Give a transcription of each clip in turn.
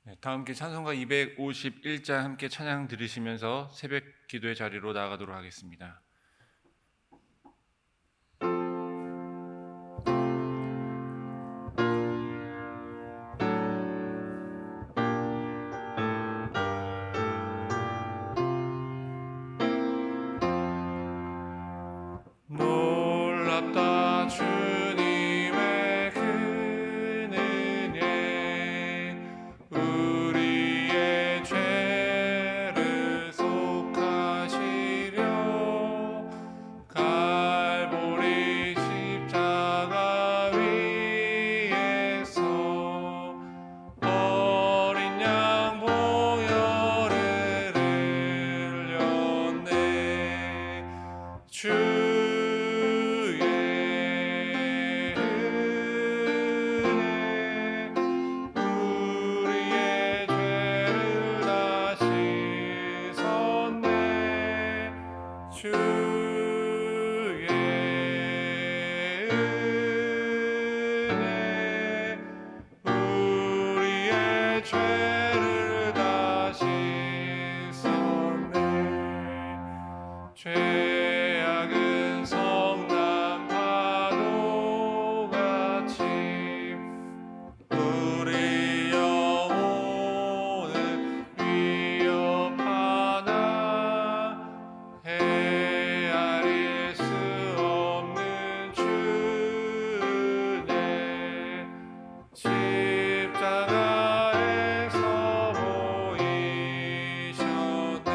네, 다 함께 찬송가 251장 함께 찬양 들으시면서 새벽 기도의 자리로 나아가도록 하겠습니다. 놀랍다 주님의 그 은혜, 우리의 죄를 속하시려 갈보리 십자가 위에서 어린 양 보혈을 흘렸네. 주의 은혜 우리의 죄를 다 씻었네. 주의 은혜 우리의 죄를 다 씻었네. 죄악은 성난 파도같이 우리 영혼을 위협하나 헤아릴 수 없는 주의 십자가에서 보이셨네.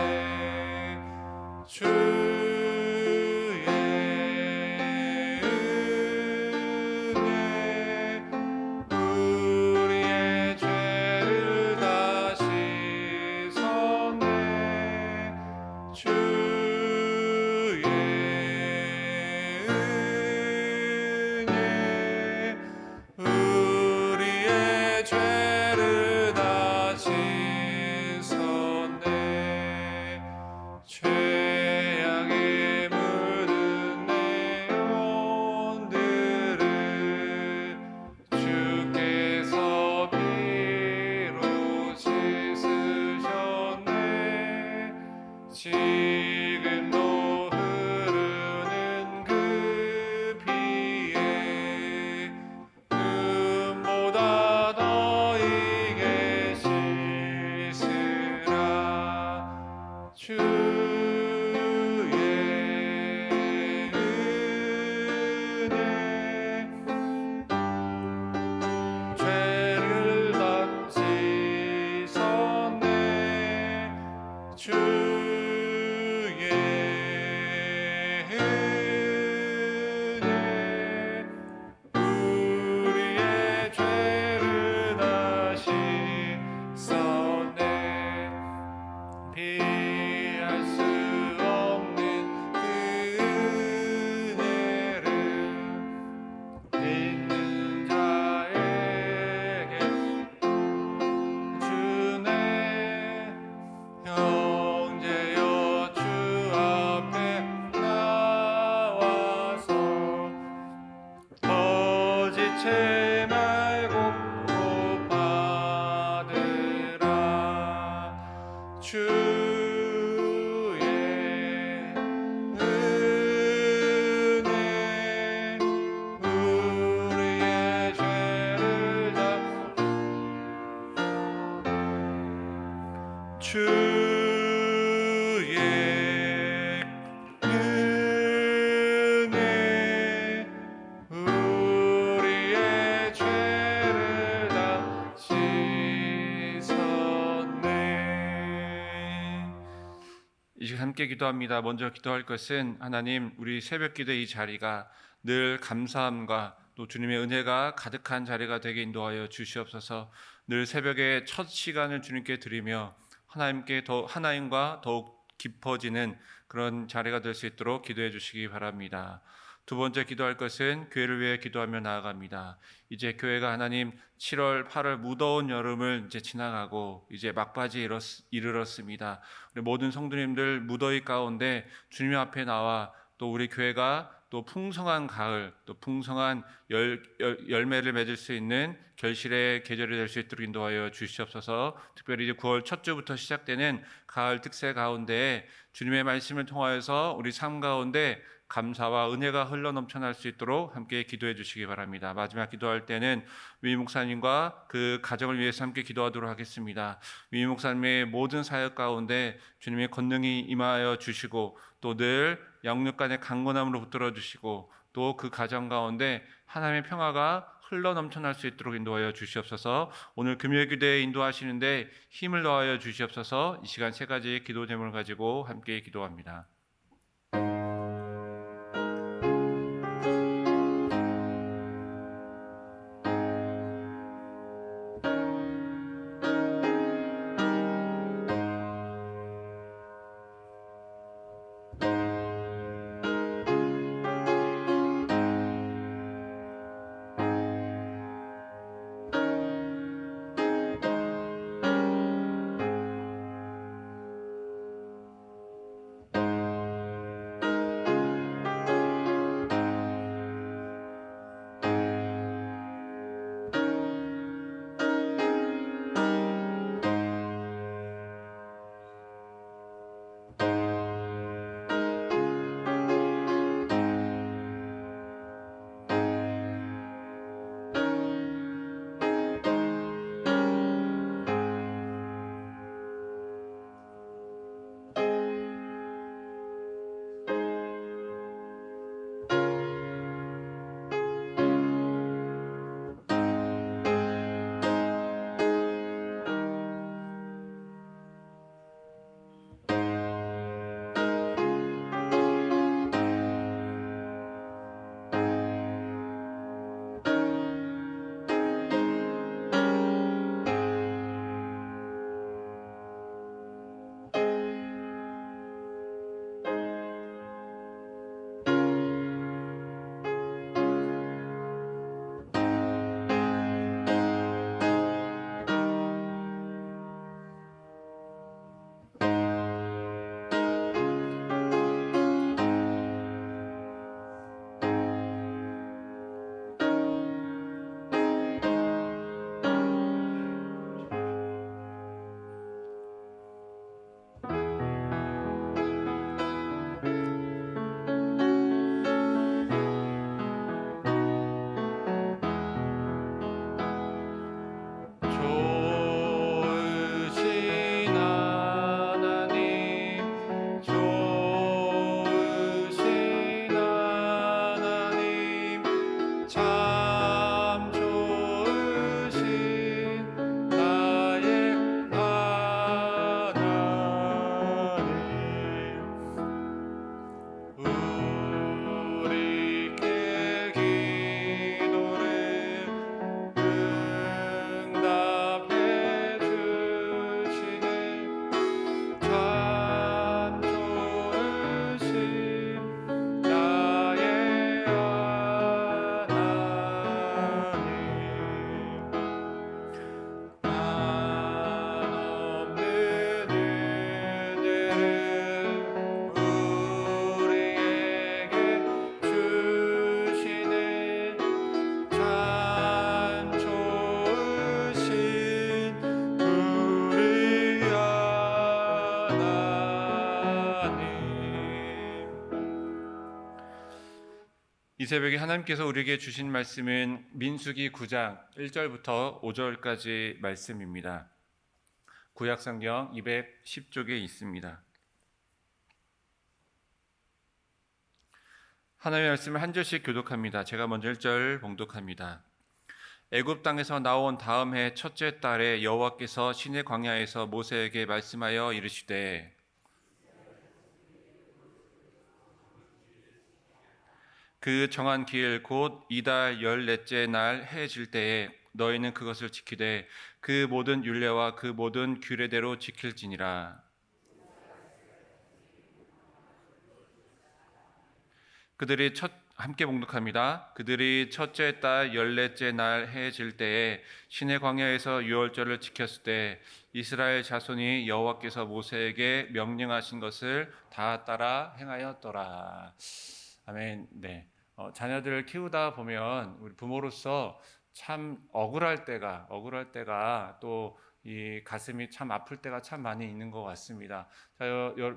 주의 은혜 우리의 죄를 다 씻었네. 주의 은혜 우리의 죄를 다 씻었네. 죄악에 물든 내 영혼들을 주께서 피로 씻으셨네. 지금도 흐르는 그 피에 금보다 더 이게 씻으라. 주의 은혜 죄를 다 씻었네. 주의 은혜 우리의 죄를 다 씻었네. 피할 수 없는 그 은혜를 믿는 자에게 주네. 형제여 주 앞에 나와서 거짓체 말고 복 받으라. 주의 은혜 우리의 죄를 다 주의 은혜 우리의 죄를 다 씻었네. 이 시간 함께 기도합니다. 먼저 기도할 것은 하나님, 우리 새벽 기도의 이 자리가 늘 감사함과 또 주님의 은혜가 가득한 자리가 되게 인도하여 주시옵소서. 늘 새벽에 첫 시간을 주님께 드리며 하나님과 더욱 깊어지는 그런 자리가 될 수 있도록 기도해 주시기 바랍니다. 두 번째 기도할 것은 교회를 위해 기도하며 나아갑니다. 이제 교회가 하나님 7월, 8월 무더운 여름을 이제 지나가고 이제 막바지에 이르렀습니다. 우리 모든 성도님들 무더위 가운데 주님 앞에 나와 또 우리 교회가 또 풍성한 가을, 또 풍성한 열매를 맺을 수 있는 결실의 계절이 될 수 있도록 인도하여 주시옵소서. 특별히 이제 9월 첫 주부터 시작되는 가을 특세 가운데 주님의 말씀을 통하여서 우리 삶 가운데 감사와 은혜가 흘러 넘쳐날 수 있도록 함께 기도해 주시기 바랍니다. 마지막 기도할 때는 위 목사님과 그 가정을 위해서 함께 기도하도록 하겠습니다. 위 목사님의 모든 사역 가운데 주님의 권능이 임하여 주시고 또 늘 양육 간의 강건함으로 붙들어 주시고 또 그 가정 가운데 하나님의 평화가 흘러 넘쳐날 수 있도록 인도하여 주시옵소서. 오늘 금요일 기도에 인도하시는데 힘을 더하여 주시옵소서. 이 시간 세 가지의 기도 제목을 가지고 함께 기도합니다. 이 새벽에 하나님께서 우리에게 주신 말씀은 민수기 9장 1절부터 5절까지 말씀입니다. 구약성경 210쪽에 있습니다. 하나님의 말씀을 한 절씩 교독합니다. 제가 먼저 1절 봉독합니다. 애굽 땅에서 나온 다음 해 첫째 달에 여호와께서 시내 광야에서 모세에게 말씀하여 이르시되 그 정한 길 곧 이달 14째 날 해 질 때에 너희는 그것을 지키되 그 모든 율례와 그 모든 규례대로 지킬지니라. 함께 봉독합니다. 그들이 첫째 달 14째 날 해 질 때에 시내 광야에서 유월절을 지켰을 때 이스라엘 자손이 여호와께서 모세에게 명령하신 것을 다 따라 행하였더라. 아멘. 네. 자녀들을 키우다 보면 우리 부모로서 참 억울할 때가 또 이 가슴이 참 아플 때가 참 많이 있는 것 같습니다.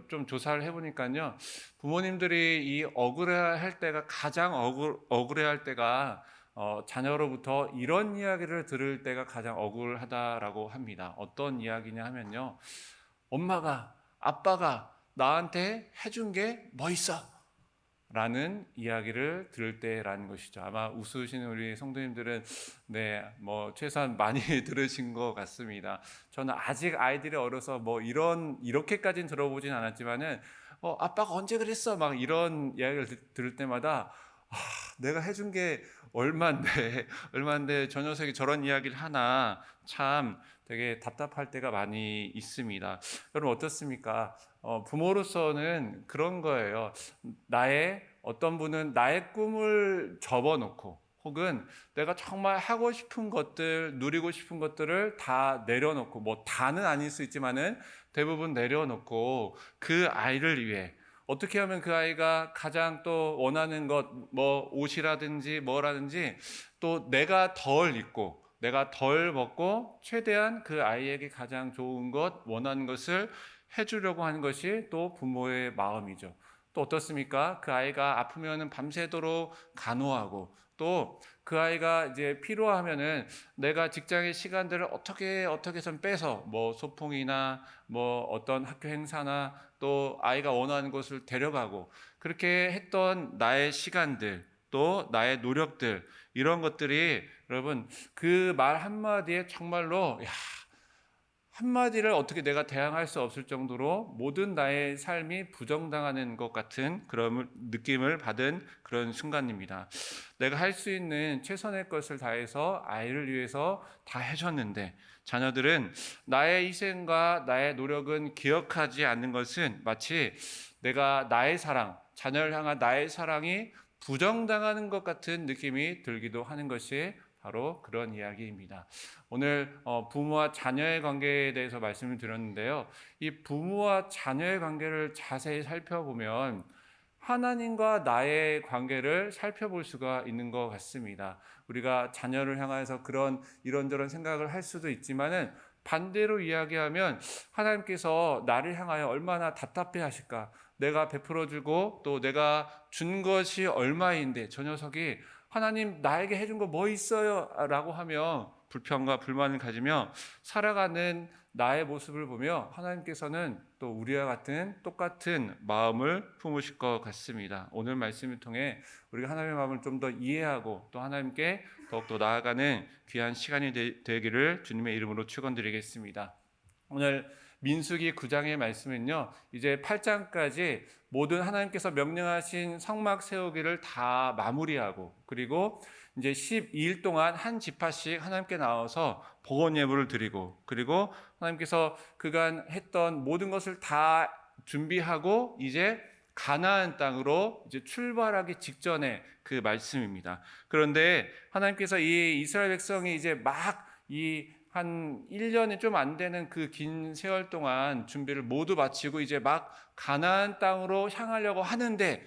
좀 조사를 해보니까요, 부모님들이 이 억울해할 때가 가장 억울해할 때가 자녀로부터 이런 이야기를 들을 때가 가장 억울하다라고 합니다. 어떤 이야기냐 하면요, 엄마가 아빠가 나한테 해준 게 뭐 있어? 라는 이야기를 들을 때라는 것이죠. 아마 웃으시는 우리 성도님들은 뭐 최소한 많이 들으신 것 같습니다. 저는 아직 아이들이 어려서 뭐 이렇게까지는 들어보진 않았지만은 아빠가 언제 그랬어? 막 이런 이야기를 들을 때마다 내가 해준 게 얼만데 저 녀석이 저런 이야기를 하나 참 되게 답답할 때가 많이 있습니다. 여러분 어떻습니까? 부모로서는 그런 거예요. 어떤 분은 나의 꿈을 접어놓고 혹은 내가 정말 하고 싶은 것들, 누리고 싶은 것들을 다 내려놓고, 뭐 다는 아닐 수 있지만은 대부분 내려놓고 그 아이를 위해 어떻게 하면 그 아이가 가장 또 원하는 것, 뭐 옷이라든지 뭐라든지 또 내가 덜 입고 내가 덜 먹고 최대한 그 아이에게 가장 좋은 것, 원하는 것을 해주려고 하는 것이 또 부모의 마음이죠. 또 어떻습니까? 그 아이가 아프면은 밤새도록 간호하고 또 그 아이가 이제 필요하면은 내가 직장의 시간들을 어떻게 해서 빼서 뭐 소풍이나 뭐 어떤 학교 행사나 또 아이가 원하는 곳을 데려가고 그렇게 했던 나의 시간들 또 나의 노력들 이런 것들이 여러분 그 말 한마디에 정말로 한마디를 어떻게 내가 대항할 수 없을 정도로 모든 나의 삶이 부정당하는 것 같은 그런 느낌을 받은 그런 순간입니다. 내가 할 수 있는 최선의 것을 다해서 아이를 위해서 다 해줬는데 자녀들은 나의 희생과 나의 노력은 기억하지 않는 것은 마치 내가 나의 사랑, 자녀를 향한 나의 사랑이 부정당하는 것 같은 느낌이 들기도 하는 것이 바로 그런 이야기입니다. 오늘 부모와 자녀의 관계에 대해서 말씀을 드렸는데요. 이 부모와 자녀의 관계를 자세히 살펴보면 하나님과 나의 관계를 살펴볼 수가 있는 것 같습니다. 우리가 자녀를 향해서 이런저런 생각을 할 수도 있지만은 반대로 이야기하면 하나님께서 나를 향하여 얼마나 답답해 하실까? 내가 베풀어주고 또 내가 준 것이 얼마인데 저 녀석이 하나님 나에게 해준 거 뭐 있어요? 라고 하며 불평과 불만을 가지며 살아가는 나의 모습을 보며 하나님께서는 또 우리와 같은 똑같은 마음을 품으실 것 같습니다. 오늘 말씀을 통해 우리가 하나님의 마음을 좀 더 이해하고 또 하나님께 더욱더 나아가는 귀한 시간이 되기를 주님의 이름으로 축원드리겠습니다. 오늘 민수기 9장의 말씀은요, 이제 8장까지 모든 하나님께서 명령하신 성막 세우기를 다 마무리하고 그리고 이제 12일 동안 한 지파씩 하나님께 나와서 복원 예물을 드리고 그리고 하나님께서 그간 했던 모든 것을 다 준비하고 이제 가나안 땅으로 이제 출발하기 직전에 그 말씀입니다. 그런데 하나님께서 이 이스라엘 백성이 이제 한 1년이 좀 안 되는 그 긴 세월 동안 준비를 모두 마치고 이제 막 가나안 땅으로 향하려고 하는데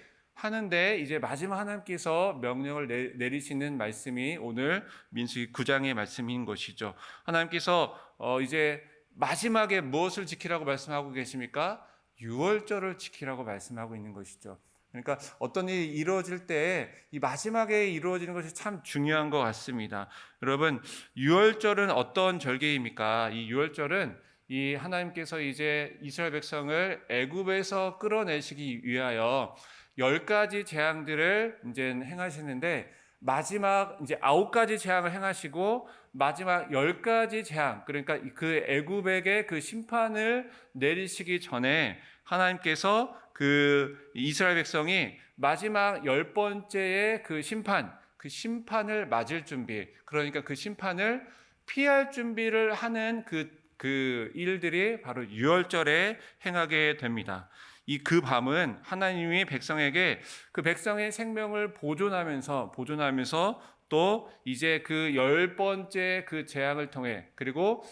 이제 마지막 하나님께서 명령을 내리시는 말씀이 오늘 민수기 9장의 말씀인 것이죠. 하나님께서 이제 마지막에 무엇을 지키라고 말씀하고 계십니까? 유월절을 지키라고 말씀하고 있는 것이죠. 그러니까 어떤 일이 이루어질 때 이 마지막에 이루어지는 것이 참 중요한 것 같습니다. 여러분, 유월절은 어떤 절기입니까? 이 유월절은 이 하나님께서 이제 이스라엘 백성을 애굽에서 끌어내시기 위하여 10가지 재앙들을 이제 행하시는데 마지막 이제 9가지 재앙을 행하시고 마지막 10가지 재앙, 그러니까 그 애굽에게 그 심판을 내리시기 전에 하나님께서 그 이스라엘 백성이 마지막 10번째의 그 심판을 맞을 준비, 그러니까 그 심판을 피할 준비를 하는 그 일들이 바로 유월절에 행하게 됩니다. 그 밤은 하나님이 백성에게 그 백성의 생명을 보존하면서 또 이제 그 10번째 그 재앙을 통해 그리고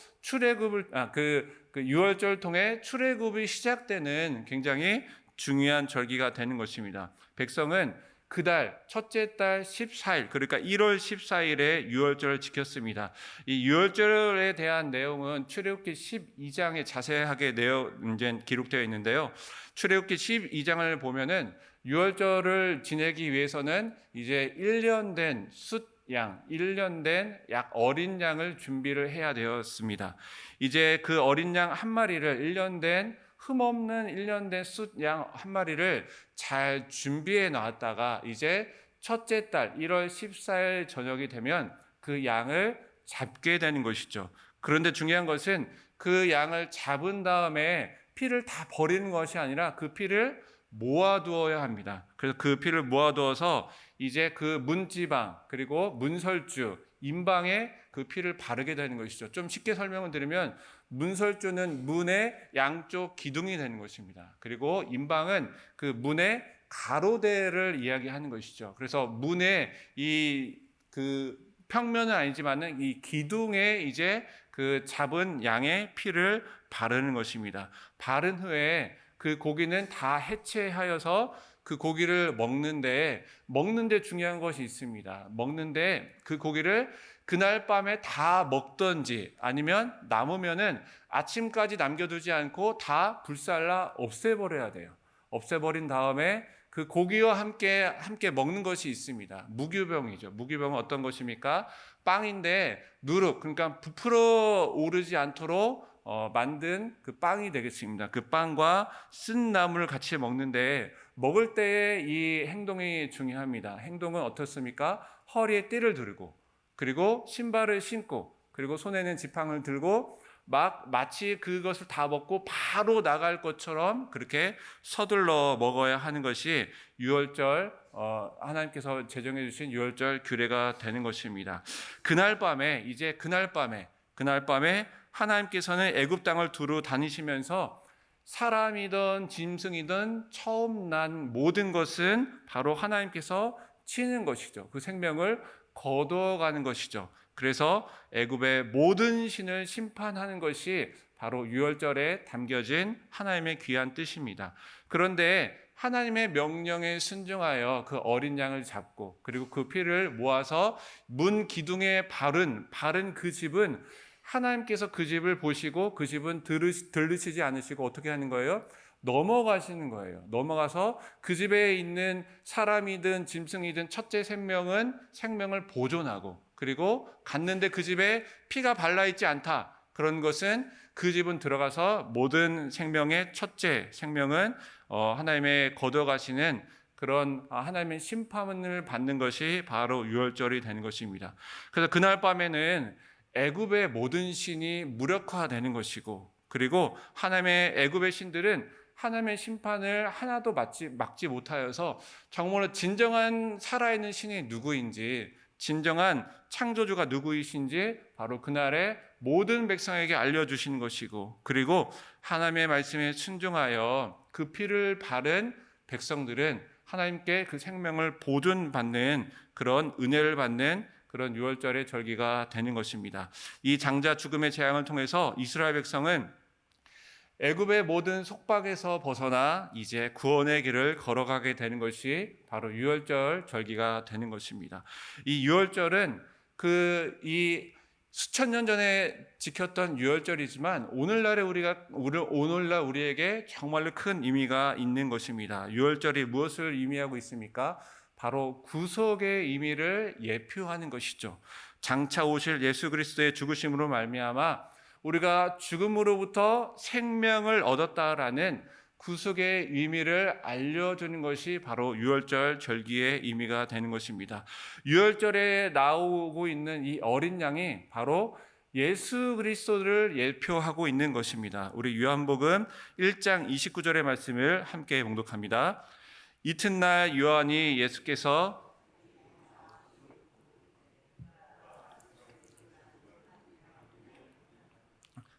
그 유월절 통해 출애굽이 시작되는 굉장히 중요한 절기가 되는 것입니다. 백성은 그달 첫째 달 14일, 그러니까 1월 14일에 유월절을 지켰습니다. 이 유월절에 대한 내용은 출애굽기 12장에 자세하게 이제 기록되어 있는데요. 출애굽기 12장을 보면은 유월절을 지내기 위해서는 이제 1년 된 숫양, 1년 된 약 어린 양을 준비를 해야 되었습니다. 이제 그 어린 양 한 마리를 1년 된 흠없는 1년 된 숫양 한 마리를 잘 준비해 놨다가 이제 첫째 달 1월 14일 저녁이 되면 그 양을 잡게 되는 것이죠. 그런데 중요한 것은 그 양을 잡은 다음에 피를 다 버리는 것이 아니라 그 피를 모아두어야 합니다. 그래서 그 피를 모아두어서 이제 그 문지방 그리고 문설주 임방에 그 피를 바르게 되는 것이죠. 좀 쉽게 설명을 드리면 문설주는 문의 양쪽 기둥이 되는 것입니다. 그리고 임방은 그 문의 가로대를 이야기하는 것이죠. 그래서 문의 이 그 평면은 아니지만은 이 기둥에 이제 그 잡은 양의 피를 바르는 것입니다. 바른 후에 그 고기는 다 해체하여서 그 고기를 먹는데 중요한 것이 있습니다. 먹는데 그 고기를 그날 밤에 다 먹던지 아니면 남으면은 아침까지 남겨두지 않고 다 불살라 없애버려야 돼요. 없애버린 다음에 그 고기와 함께 먹는 것이 있습니다. 무교병이죠. 무교병은 어떤 것입니까? 빵인데 누룩, 그러니까 부풀어 오르지 않도록 만든 그 빵이 되겠습니다. 그 빵과 쓴 나물을 같이 먹는데 먹을 때의 이 행동이 중요합니다. 행동은 어떻습니까? 허리에 띠를 두르고 그리고 신발을 신고 그리고 손에는 지팡이를 들고 마치 그것을 다 먹고 바로 나갈 것처럼 그렇게 서둘러 먹어야 하는 것이 유월절 하나님께서 제정해 주신 유월절 규례가 되는 것입니다. 그날 밤에 하나님께서는 애굽 땅을 두루 다니시면서 사람이든 짐승이든 처음 난 모든 것은 바로 하나님께서 치는 것이죠. 그 생명을 거둬가는 것이죠. 그래서 애굽의 모든 신을 심판하는 것이 바로 유월절에 담겨진 하나님의 귀한 뜻입니다. 그런데 하나님의 명령에 순종하여 그 어린 양을 잡고 그리고 그 피를 모아서 문 기둥에 바른 그 집은 하나님께서 그 집을 보시고 그 집은 들으시지 않으시고 어떻게 하는 거예요? 넘어가시는 거예요. 넘어가서 그 집에 있는 사람이든 짐승이든 첫째 생명을 보존하고 그리고 갔는데 그 집에 피가 발라있지 않다. 그런 것은 그 집은 들어가서 모든 생명의 첫째 생명은 하나님의 거둬가시는 그런 하나님의 심판을 받는 것이 바로 유월절이 되는 것입니다. 그래서 그날 밤에는 애굽의 모든 신이 무력화되는 것이고 그리고 하나님의 애굽의 신들은 하나님의 심판을 하나도 막지 못하여서 정말로 진정한 살아있는 신이 누구인지 진정한 창조주가 누구이신지 바로 그날에 모든 백성에게 알려주신 것이고 그리고 하나님의 말씀에 순종하여 그 피를 바른 백성들은 하나님께 그 생명을 보존받는 그런 은혜를 받는 그런 유월절의 절기가 되는 것입니다. 이 장자 죽음의 재앙을 통해서 이스라엘 백성은 애굽의 모든 속박에서 벗어나 이제 구원의 길을 걸어가게 되는 것이 바로 유월절 절기가 되는 것입니다. 이 유월절은 이 수천 년 전에 지켰던 유월절이지만 오늘날 우리에게 정말로 큰 의미가 있는 것입니다. 유월절이 무엇을 의미하고 있습니까? 바로 구속의 의미를 예표하는 것이죠. 장차 오실 예수 그리스도의 죽으심으로 말미암아 우리가 죽음으로부터 생명을 얻었다라는 구속의 의미를 알려주는 것이 바로 유월절 절기의 의미가 되는 것입니다. 유월절에 나오고 있는 이 어린 양이 바로 예수 그리스도를 예표하고 있는 것입니다. 우리 요한복음 1장 29절의 말씀을 함께 봉독합니다. 이튿날 요한이 예수께서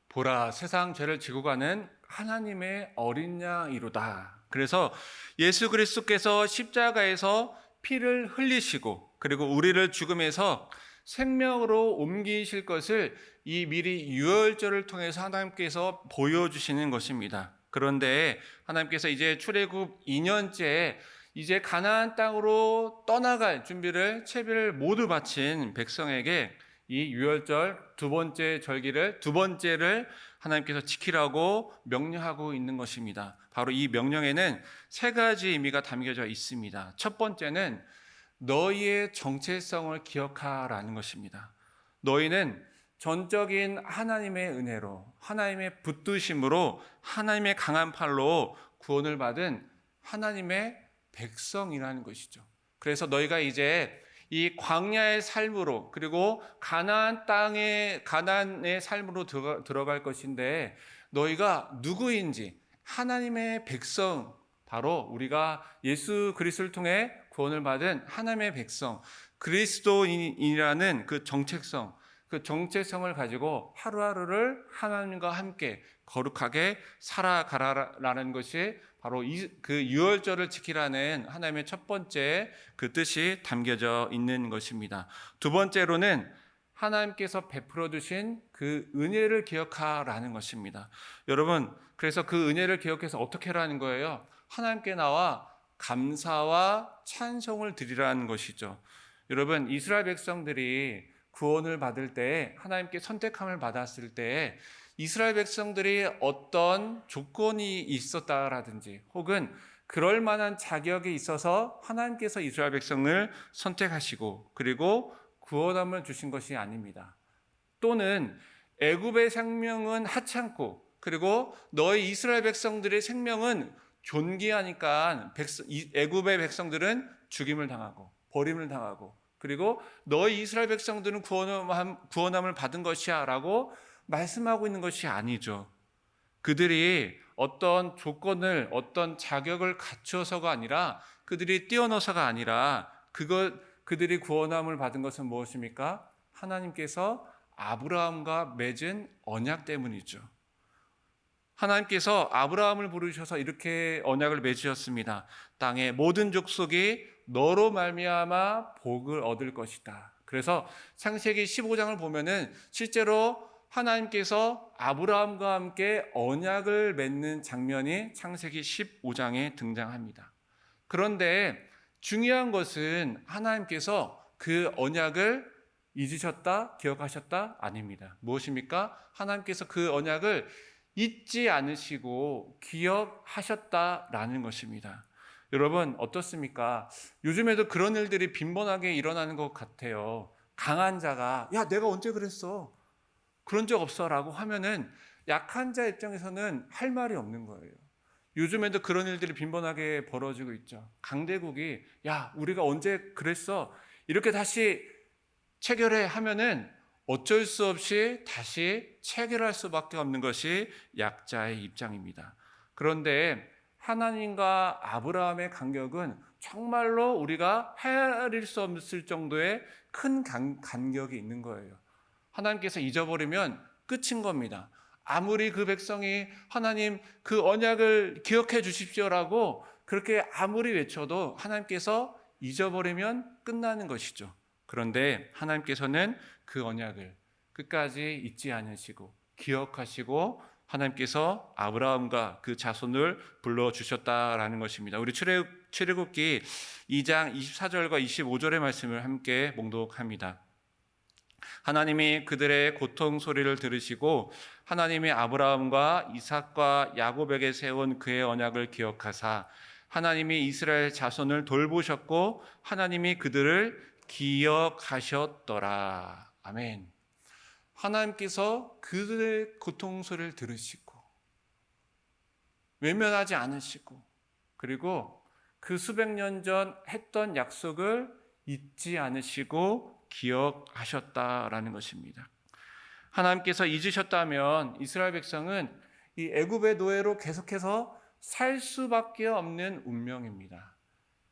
보라 세상 죄를 지고 가는 하나님의 어린 양이로다. 그래서 예수 그리스도께서 십자가에서 피를 흘리시고 그리고 우리를 죽음에서 생명으로 옮기실 것을 이 미리 유월절을 통해서 하나님께서 보여주시는 것입니다. 그런데 하나님께서 이제 출애굽 2년째 이제 가나안 땅으로 떠나갈 준비를 채비를 모두 바친 백성에게 이 유월절 두 번째 절기를 두 번째를 하나님께서 지키라고 명령하고 있는 것입니다. 바로 이 명령에는 세 가지 의미가 담겨져 있습니다. 첫 번째는 너희의 정체성을 기억하라는 것입니다. 너희는 전적인 하나님의 은혜로, 하나님의 붙드심으로, 하나님의 강한 팔로 구원을 받은 하나님의 백성이라는 것이죠. 그래서 너희가 이제 이 광야의 삶으로, 그리고 가나안의 삶으로 들어갈 것인데, 너희가 누구인지, 하나님의 백성, 바로 우리가 예수 그리스도를 통해 구원을 받은 하나님의 백성, 그리스도인이라는 그 정체성을 가지고 하루하루를 하나님과 함께 거룩하게 살아가라라는 것이 바로 그 유월절을 지키라는 하나님의 첫 번째 그 뜻이 담겨져 있는 것입니다. 두 번째로는 하나님께서 베풀어 주신 그 은혜를 기억하라는 것입니다. 여러분, 그래서 그 은혜를 기억해서 어떻게 하라는 거예요? 하나님께 나와 감사와 찬송을 드리라는 것이죠. 여러분, 이스라엘 백성들이 구원을 받을 때, 하나님께 선택함을 받았을 때 이스라엘 백성들이 어떤 조건이 있었다라든지 혹은 그럴 만한 자격이 있어서 하나님께서 이스라엘 백성을 선택하시고 그리고 구원함을 주신 것이 아닙니다. 또는 애굽의 생명은 하찮고 그리고 너희 이스라엘 백성들의 생명은 존귀하니까 애굽의 백성들은 죽임을 당하고 버림을 당하고 그리고 너희 이스라엘 백성들은 구원함을 받은 것이야 라고 말씀하고 있는 것이 아니죠. 그들이 어떤 조건을, 어떤 자격을 갖춰서가 아니라, 그들이 뛰어넘어서가 아니라 그들이 구원함을 받은 것은 무엇입니까? 하나님께서 아브라함과 맺은 언약 때문이죠. 하나님께서 아브라함을 부르셔서 이렇게 언약을 맺으셨습니다. 땅의 모든 족속이 너로 말미암아 복을 얻을 것이다. 그래서 창세기 15장을 보면은 실제로 하나님께서 아브라함과 함께 언약을 맺는 장면이 창세기 15장에 등장합니다. 그런데 중요한 것은 하나님께서 그 언약을 잊으셨다, 기억하셨다? 아닙니다. 무엇입니까? 하나님께서 그 언약을 잊지 않으시고 기억하셨다라는 것입니다. 여러분 어떻습니까? 요즘에도 그런 일들이 빈번하게 일어나는 것 같아요. 강한 자가 야 내가 언제 그랬어? 그런 적 없어 라고 하면은 약한 자 입장에서는 할 말이 없는 거예요. 요즘에도 그런 일들이 빈번하게 벌어지고 있죠. 강대국이 야 우리가 언제 그랬어? 이렇게 다시 체결해 하면은 어쩔 수 없이 다시 체결할 수밖에 없는 것이 약자의 입장입니다. 그런데 하나님과 아브라함의 간격은 정말로 우리가 헤아릴 수 없을 정도의 큰 간격이 있는 거예요. 하나님께서 잊어버리면 끝인 겁니다. 아무리 그 백성이 하나님 그 언약을 기억해 주십시오라고 그렇게 아무리 외쳐도 하나님께서 잊어버리면 끝나는 것이죠. 그런데 하나님께서는 그 언약을 끝까지 잊지 않으시고 기억하시고 하나님께서 아브라함과 그 자손을 불러주셨다라는 것입니다. 우리 출애굽기 2장 24절과 25절의 말씀을 함께 봉독합니다. 하나님이 그들의 고통 소리를 들으시고 하나님이 아브라함과 이삭과 야곱에게 세운 그의 언약을 기억하사 하나님이 이스라엘 자손을 돌보셨고 하나님이 그들을 기억하셨더라. 아멘. 하나님께서 그들의 고통 소리를 들으시고 외면하지 않으시고 그리고 그 수백 년 전 했던 약속을 잊지 않으시고 기억하셨다라는 것입니다. 하나님께서 잊으셨다면 이스라엘 백성은 이 애굽의 노예로 계속해서 살 수밖에 없는 운명입니다.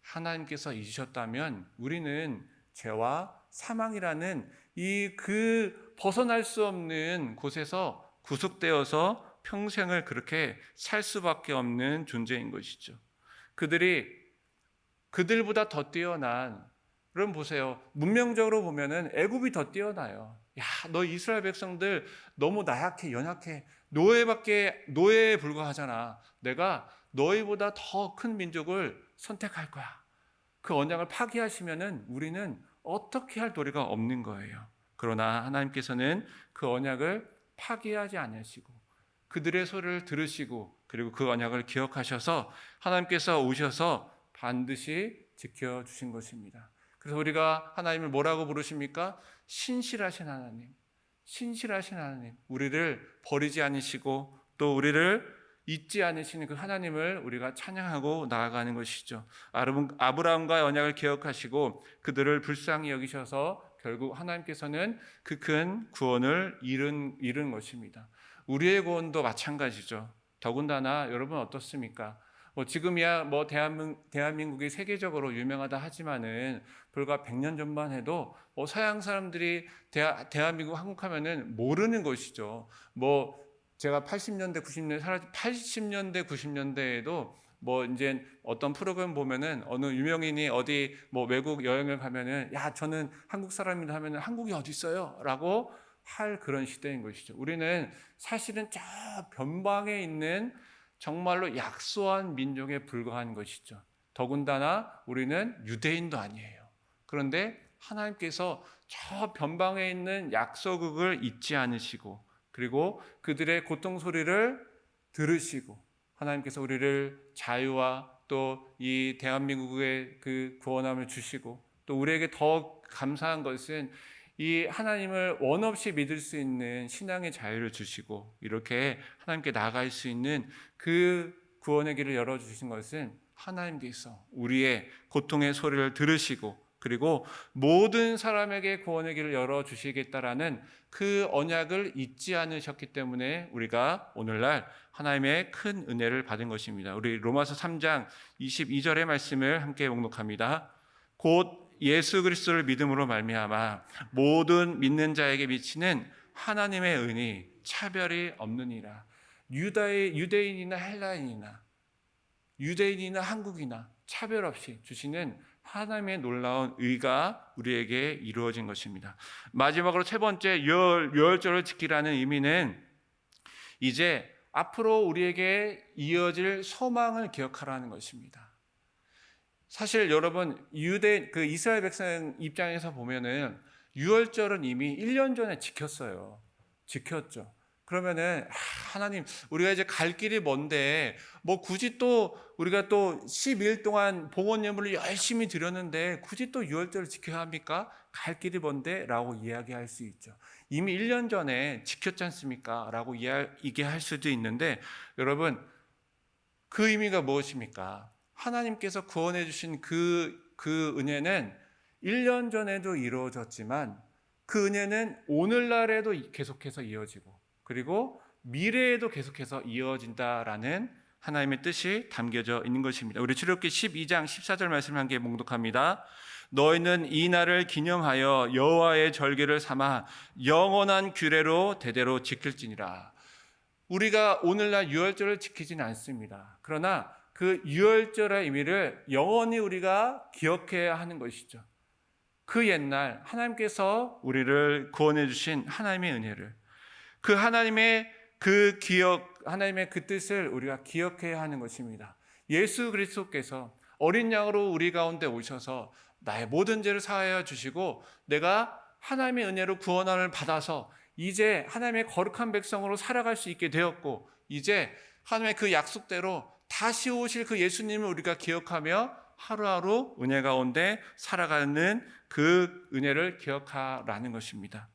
하나님께서 잊으셨다면 우리는 죄와 사망이라는 그 벗어날 수 없는 곳에서 구속되어서 평생을 그렇게 살 수밖에 없는 존재인 것이죠. 그들보다 더 뛰어난, 여러분 보세요. 문명적으로 보면은 애굽이 더 뛰어나요. 야, 너 이스라엘 백성들 너무 나약해, 연약해. 노예에 불과하잖아. 내가 너희보다 더 큰 민족을 선택할 거야. 그 언약을 파기하시면은 우리는 어떻게 할 도리가 없는 거예요. 그러나 하나님께서는 그 언약을 파기하지 않으시고 그들의 소리를 들으시고 그리고 그 언약을 기억하셔서 하나님께서 오셔서 반드시 지켜주신 것입니다. 그래서 우리가 하나님을 뭐라고 부르십니까? 신실하신 하나님, 신실하신 하나님, 우리를 버리지 않으시고 또 우리를 잊지 않으시는 그 하나님을 우리가 찬양하고 나아가는 것이죠. 아브라함과 언약을 기억하시고 그들을 불쌍히 여기셔서 결국 하나님께서는 그 큰 구원을 이룬 것입니다. 우리의 구원도 마찬가지죠. 더군다나 여러분 어떻습니까? 지금이야 대한민국이 세계적으로 유명하다 하지만은 불과 100년 전만 해도 서양 사람들이 대한민국 한국 하면은 모르는 것이죠. 제가 80년대 90년대에도 이제 어떤 프로그램 보면은 어느 유명인이 어디 외국 여행을 가면은 야 저는 한국 사람이다 하면은 한국이 어디 있어요라고 할 그런 시대인 것이죠. 우리는 사실은 저 변방에 있는 정말로 약소한 민족에 불과한 것이죠. 더군다나 우리는 유대인도 아니에요. 그런데 하나님께서 저 변방에 있는 약소국을 잊지 않으시고 그리고 그들의 고통 소리를 들으시고 하나님께서 우리를 자유와 또 이 대한민국의 그 구원함을 주시고 또 우리에게 더 감사한 것은 이 하나님을 원 없이 믿을 수 있는 신앙의 자유를 주시고 이렇게 하나님께 나아갈 수 있는 그 구원의 길을 열어주신 것은 하나님께서 우리의 고통의 소리를 들으시고 그리고 모든 사람에게 구원의 길을 열어주시겠다라는 그 언약을 잊지 않으셨기 때문에 우리가 오늘날 하나님의 큰 은혜를 받은 것입니다. 우리 로마서 3장 22절의 말씀을 함께 봉독합니다. 곧 예수 그리스도를 믿음으로 말미암아 모든 믿는 자에게 미치는 하나님의 은이 차별이 없느니라. 유대인이나 헬라인이나 유대인이나 한국이나 차별 없이 주시는 하나님의 놀라운 의가 우리에게 이루어진 것입니다. 마지막으로 세 번째 유월절을 지키라는 의미는 이제 앞으로 우리에게 이어질 소망을 기억하라는 것입니다. 사실 여러분 이스라엘 백성 입장에서 보면은 유월절은 이미 1년 전에 지켰죠. 그러면은 하나님 우리가 이제 갈 길이 먼데 굳이 또 우리가 또 12일 동안 봉헌 예물을 열심히 드렸는데 굳이 또 유월절을 지켜야 합니까? 갈 길이 먼데 라고 이야기할 수 있죠. 이미 1년 전에 지켰지 않습니까? 라고 얘기할 수도 있는데 여러분 그 의미가 무엇입니까? 하나님께서 구원해 주신 그 은혜는 1년 전에도 이루어졌지만 그 은혜는 오늘날에도 계속해서 이어지고 그리고 미래에도 계속해서 이어진다라는 하나님의 뜻이 담겨져 있는 것입니다. 우리 출애굽기 12장 14절 말씀을 함께 봉독합니다. 너희는 이 날을 기념하여 여호와의 절기를 삼아 영원한 규례로 대대로 지킬지니라. 우리가 오늘날 유월절을 지키지는 않습니다. 그러나 그 유월절의 의미를 영원히 우리가 기억해야 하는 것이죠. 그 옛날 하나님께서 우리를 구원해 주신 하나님의 은혜를 그 하나님의 하나님의 그 뜻을 우리가 기억해야 하는 것입니다. 예수 그리스도께서 어린 양으로 우리 가운데 오셔서 나의 모든 죄를 사하여 주시고 내가 하나님의 은혜로 구원함을 받아서 이제 하나님의 거룩한 백성으로 살아갈 수 있게 되었고 이제 하나님의 그 약속대로 다시 오실 그 예수님을 우리가 기억하며 하루하루 은혜 가운데 살아가는 그 은혜를 기억하라는 것입니다.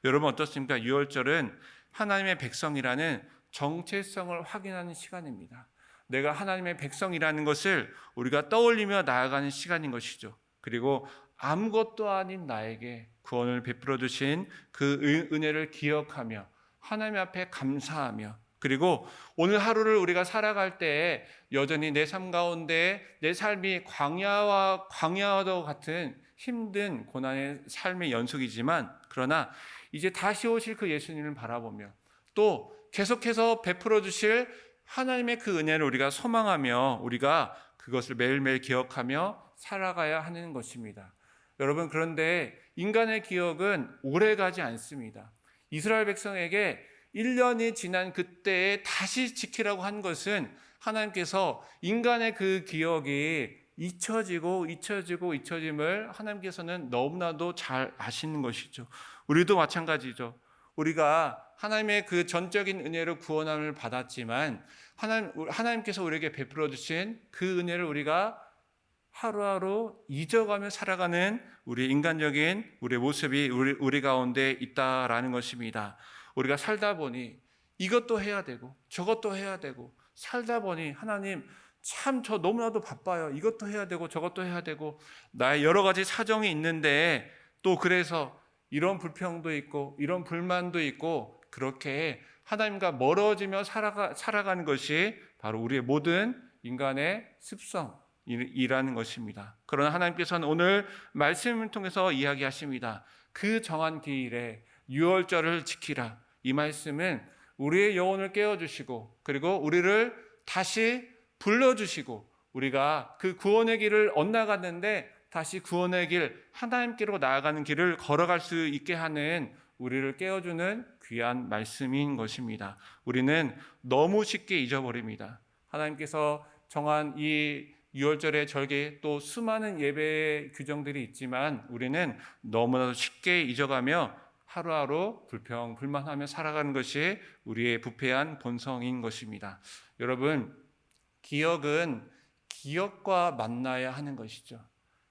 여러분 어떻습니까? 유월절은 하나님의 백성이라는 정체성을 확인하는 시간입니다. 내가 하나님의 백성이라는 것을 우리가 떠올리며 나아가는 시간인 것이죠. 그리고 아무것도 아닌 나에게 구원을 베풀어 주신 그 은혜를 기억하며 하나님 앞에 감사하며 그리고 오늘 하루를 우리가 살아갈 때에 여전히 내 삶 가운데 내 삶이 광야와도 같은 힘든 고난의 삶의 연속이지만 그러나 이제 다시 오실 그 예수님을 바라보며 또 계속해서 베풀어 주실 하나님의 그 은혜를 우리가 소망하며 우리가 그것을 매일매일 기억하며 살아가야 하는 것입니다. 여러분 그런데 인간의 기억은 오래가지 않습니다. 이스라엘 백성에게 1년이 지난 그때에 다시 지키라고 한 것은 하나님께서 인간의 그 기억이 잊혀짐을 하나님께서는 너무나도 잘 아시는 것이죠. 우리도 마찬가지죠. 우리가 하나님의 그 전적인 은혜로 구원함을 받았지만 하나님께서 우리에게 베풀어 주신 그 은혜를 우리가 하루하루 잊어가며 살아가는 우리 인간적인 우리의 모습이 우리 가운데 있다라는 것입니다. 우리가 살다 보니 이것도 해야 되고 저것도 해야 되고 살다 보니 하나님 참 저 너무나도 바빠요. 이것도 해야 되고 저것도 해야 되고 나의 여러 가지 사정이 있는데 또 그래서 이런 불평도 있고 이런 불만도 있고 그렇게 하나님과 멀어지며 살아가는 것이 바로 우리의 모든 인간의 습성이라는 것입니다. 그러나 하나님께서는 오늘 말씀을 통해서 이야기하십니다. 그 정한 기일에 유월절을 지키라. 이 말씀은 우리의 영혼을 깨워주시고 그리고 우리를 다시 불러주시고 우리가 그 구원의 길을 엇나갔는데 다시 구원의 길, 하나님께로 나아가는 길을 걸어갈 수 있게 하는 우리를 깨워주는 귀한 말씀인 것입니다. 우리는 너무 쉽게 잊어버립니다. 하나님께서 정한 이 유월절의 절기 또 수많은 예배의 규정들이 있지만 우리는 너무나도 쉽게 잊어가며 하루하루 불평불만하며 살아가는 것이 우리의 부패한 본성인 것입니다. 여러분, 기억은 기억과 만나야 하는 것이죠.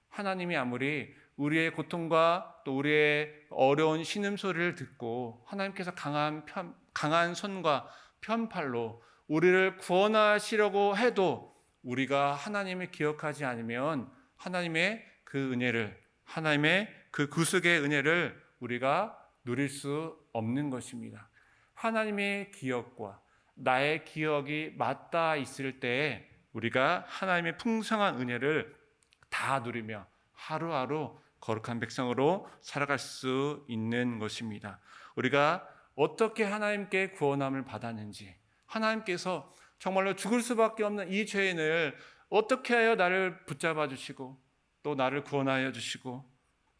하나님이 아무리 우리의 고통과 또 우리의 어려운 신음소리를 듣고 하나님께서 강한 손과 편팔로 우리를 구원하시려고 해도 우리가 하나님을 기억하지 않으면 하나님의 그 은혜를, 하나님의 그 구속의 은혜를 우리가 누릴 수 없는 것입니다. 하나님의 기억과 나의 기억이 맞닿아 있을 때 우리가 하나님의 풍성한 은혜를 다 누리며 하루하루 거룩한 백성으로 살아갈 수 있는 것입니다. 우리가 어떻게 하나님께 구원함을 받았는지, 하나님께서 정말로 죽을 수밖에 없는 이 죄인을 어떻게 하여 나를 붙잡아 주시고 또 나를 구원하여 주시고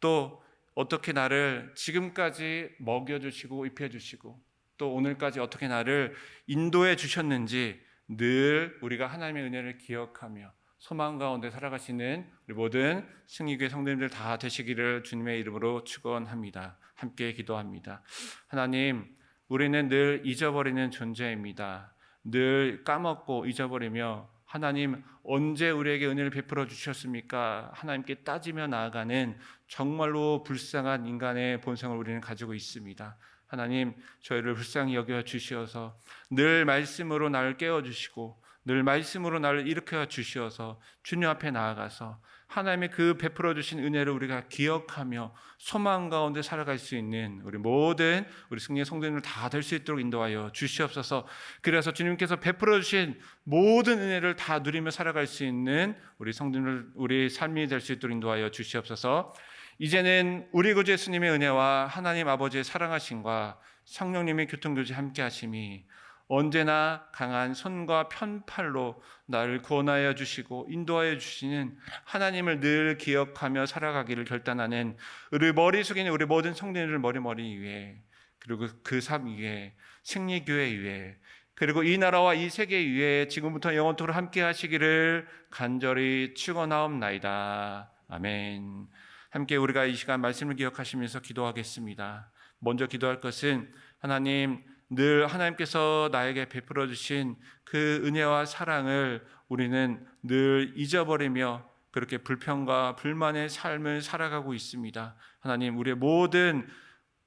또 어떻게 나를 지금까지 먹여주시고 입혀주시고 또 오늘까지 어떻게 나를 인도해 주셨는지 늘 우리가 하나님의 은혜를 기억하며 소망 가운데 살아가시는 우리 모든 승리교회 성도님들 다 되시기를 주님의 이름으로 축원합니다. 함께 기도합니다. 하나님, 우리는 늘 잊어버리는 존재입니다. 늘 까먹고 잊어버리며 하나님 언제 우리에게 은혜를 베풀어 주셨습니까? 하나님께 따지며 나아가는 정말로 불쌍한 인간의 본성을 우리는 가지고 있습니다. 하나님, 저희를 불쌍히 여겨 주시어서 늘 말씀으로 나를 깨워주시고 늘 말씀으로 나를 일으켜 주시어서 주님 앞에 나아가서 하나님의 그 베풀어 주신 은혜를 우리가 기억하며 소망 가운데 살아갈 수 있는 우리 모든 우리 승리의 성도님들 다 될 수 있도록 인도하여 주시옵소서. 그래서 주님께서 베풀어 주신 모든 은혜를 다 누리며 살아갈 수 있는 우리 성도님들 우리 삶이 될 수 있도록 인도하여 주시옵소서. 이제는 우리 구주 예수님의 은혜와 하나님 아버지의 사랑하심과 성령님의 교통교제 함께 하심이 언제나 강한 손과 편팔로 나를 구원하여 주시고 인도하여 주시는 하나님을 늘 기억하며 살아가기를 결단하는 우리 머리 숙이는 우리 모든 성도님들 머리 위에 그리고 그 삶 위에 승리교회 위에 그리고 이 나라와 이 세계 위에 지금부터 영원토록 함께 하시기를 간절히 축원하옵나이다. 아멘. 함께 우리가 이 시간 말씀을 기억하시면서 기도하겠습니다. 먼저 기도할 것은 하나님 늘 하나님께서 나에게 베풀어 주신 그 은혜와 사랑을 우리는 늘 잊어버리며 그렇게 불평과 불만의 삶을 살아가고 있습니다. 하나님 우리의 모든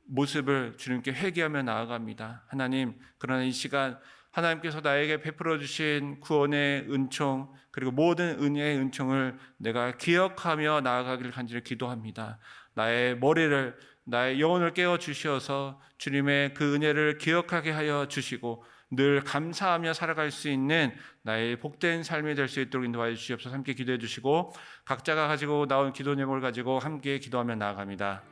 모습을 주님께 회개하며 나아갑니다. 하나님 그러나 이 시간 하나님께서 나에게 베풀어 주신 구원의 은총 그리고 모든 은혜의 은총을 내가 기억하며 나아가기를 간절히 기도합니다. 나의 머리를 나의 영혼을 깨워 주시어서 주님의 그 은혜를 기억하게 하여 주시고 늘 감사하며 살아갈 수 있는 나의 복된 삶이 될 수 있도록 인도하여 주시옵소서. 함께 기도해 주시고 각자가 가지고 나온 기도 제목을 가지고 함께 기도하며 나아갑니다.